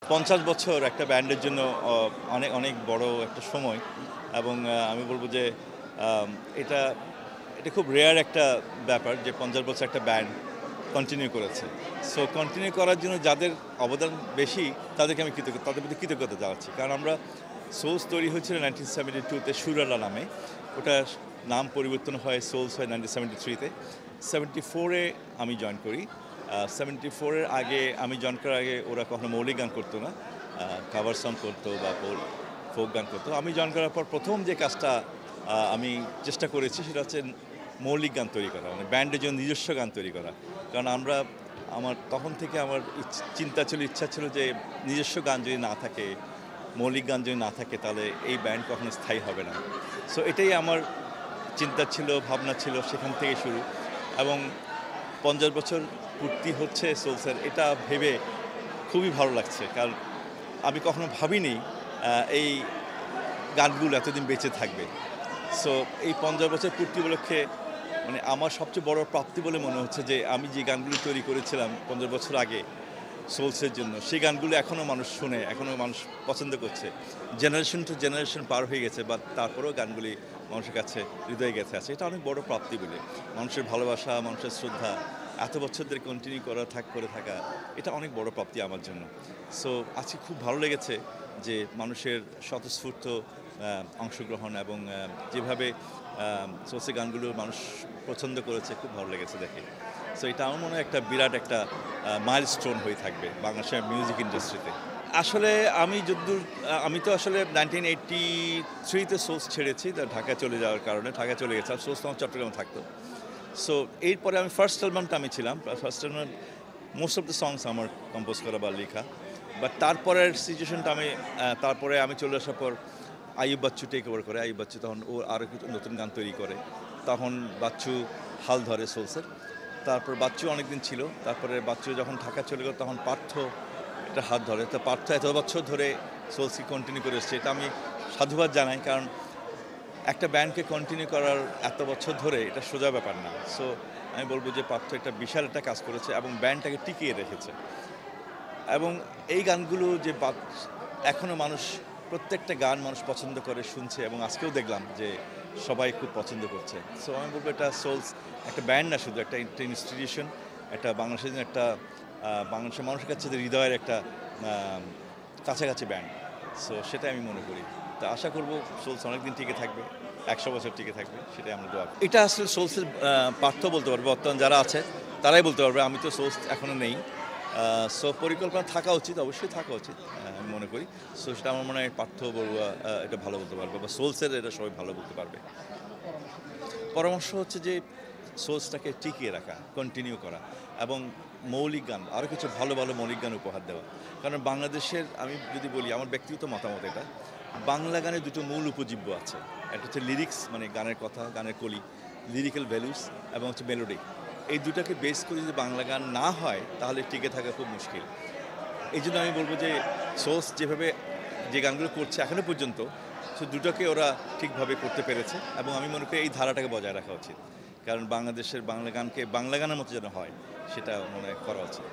50 বছর একটা ব্যান্ডের জন্য অনেক অনেক বড় একটা সময় এবং আমি বলব যে আম এটা এটা খুব রেয়ার একটা ব্যাপার যে 50 বছর একটা ব্যান্ড কন্টিনিউ করেছে। সো কন্টিনিউ করার জন্য যাদের অবদান বেশি তাদেরকে আমি তাদের প্রতি কৃতজ্ঞতা জানাচ্ছি। কারণ আমরা সোলস তৈরি হয়েছিল 1972 তে সুরালা নামে। ওটার নাম পরিবর্তন হয় সোলস হয় 1973 তে। 74 এ আমি জয়েন করি। 74 এর আগে আমি জয়েন করার আগে ওরা কখনো মৌলিক গান করতো না। কাভার সং করতো বা ফোক গান করতো। আমি জয়েন করার পর ১ম যে কাজটা আমি চেষ্টা করেছি সেটা হচ্ছে মৌলিক গান তৈরি করা। মানে ব্যান্ডের জন্য নিজস্ব গান তৈরি করা। কারণ আমার তখন থেকে আমার চিন্তা ছিল, ইচ্ছা ছিল যে নিজস্ব গান যদি না থাকে, মৌলিক গান যদি না থাকে তাহলে এই ব্যান্ড কখনো স্থায়ী হবে না। সো এটাই আমার চিন্তা ছিল, ভাবনা ছিল, সেখান থেকে শুরু। এবং ৫০ বছর পূর্তি হচ্ছে সোলসের, এটা ভেবে খুবই ভালো লাগছে। কারণ আমি কখনো ভাবিনি এই গানগুলো এতদিন বেঁচে থাকবে। সো এই ৫০ বছর পূর্তি উপলক্ষে মানে আমার সবচেয়ে বড় প্রাপ্তি বলে মনে হচ্ছে যে আমি যে গানগুলো তৈরি করেছিলাম ৫০ বছর আগে সোলসের জন্য, সেই গানগুলো এখনও মানুষ শোনে, এখনও মানুষ পছন্দ করছে। জেনারেশন টু জেনারেশন পার হয়ে গেছে, বাট তারপরেও গানগুলি মানুষের কাছে হৃদয়ে গেঁথে আছে। এটা অনেক বড় প্রাপ্তি বলে। মানুষের ভালোবাসা, মানুষের শ্রদ্ধা এত বছর ধরে কন্টিনিউ করে থাকা, এটা অনেক বড় প্রাপ্তি আমার জন্য। সো আজকে খুব ভালো লেগেছে যে মানুষের স্বতঃস্ফূর্ত অংশগ্রহণ এবং যেভাবে সোলসের গানগুলো মানুষ পছন্দ করেছে, খুব ভালো লেগেছে দেখে। সো এটা আমার মনে হয় একটা বিরাট একটা মাইলস্টোন হয়ে থাকবে বাংলাদেশের মিউজিক ইন্ডাস্ট্রিতে। আসলে আমি তো আসলে 1983 তে সোলস ছেড়েছি, ঢাকায় চলে যাওয়ার কারণে ঢাকায় চলে গেছিলাম। সোলস তখন চট্টগ্রামে থাকতো। সো এরপরে আমি ফার্স্ট অ্যালবামটা আমি ছিলাম। First album most of the songs আমার কম্পোজ করা বা লেখা। বাট তারপরের সিচুয়েশনটা তারপরে আমি চলে আসার পর আইয়ুব বাচ্চু টেক ওভার করে। আইয়ুব বাচ্চু তখন ও আরও কিছু নতুন গান তৈরি করে। তখন বাচ্চু হাল ধরে সোলসের। তারপর বাচ্চু অনেকদিন ছিল। তারপরে বাচ্চু যখন ঢাকা চলে গেল তখন পার্থ এটা হাত ধরে। তো পার্থ এত বছর ধরে সোলসকে কন্টিনিউ করে এসছে। এটা আমি সাধুবাদ জানাই। কারণ একটা ব্যান্ডকে কন্টিনিউ করার এত বছর ধরে এটা সোজা ব্যাপার না। সো আমি বলব যে পার্থ একটা বিশাল একটা কাজ করেছে এবং ব্যান্ডটাকে টিকিয়ে রেখেছে। এবং এই গানগুলো যে এখনও প্রত্যেকটা গান মানুষ পছন্দ করে, শুনছে এবং আজকেও দেখলাম যে সবাই খুব পছন্দ করছে। সো আমি বলবো এটা সোলস একটা ব্যান্ড না, শুধু একটা ইনস্টিটিউশন, একটা বাংলাদেশের জন্য একটা বাংলাদেশের মানুষের কাছে যে হৃদয়ের একটা কাছাকাছি ব্যান্ড। সো সেটাই আমি মনে করি। তো আশা করব সোলস অনেকদিন টিকে থাকবে, ১০০ বছর টিকে থাকবে, সেটাই আমরা দোয়া করি। এটা আসলে সোলসের পার্থ বলতে পারবে, বর্তমান যারা আছে তারাই বলতে পারবে। আমি তো সোলস এখনও নেই। সো পরিকল্পনা থাকা উচিত, অবশ্যই থাকা উচিত আমি মনে করি। সো সেটা আমার মনে হয় পার্থ বড়ুয়া এটা ভালো বলতে পারবে, বা সোলসের এটা সবাই ভালো বলতে পারবে। পরামর্শ হচ্ছে যে সোর্সটাকে টিকিয়ে রাখা, কন্টিনিউ করা এবং মৌলিক গান, আরও কিছু ভালো ভালো মৌলিক গান উপহার দেওয়া। কারণ বাংলাদেশের, আমি যদি বলি আমার ব্যক্তিগত মতামত, এটা বাংলা গানে দুটো মূল উপজীব্য আছে। একটা হচ্ছে লিরিক্স, মানে গানের কথা, গানের কলি, লিরিক্যাল ভ্যালুস, এবং হচ্ছে মেলোডি। এই দুটাকে বেস করে যদি বাংলা গান না হয় তাহলে টিকে থাকা খুব মুশকিল। এই জন্য আমি বলবো যে সোর্স যেভাবে যে গানগুলো করছে এখনও পর্যন্ত, সে দুটোকে ওরা ঠিকভাবে করতে পেরেছে এবং আমি মনে করি এই ধারাটাকে বজায় রাখা উচিত। কারণ বাংলাদেশের বাংলা গানকে বাংলা গানের মতো যেন হয়, সেটা মনে করা উচিত।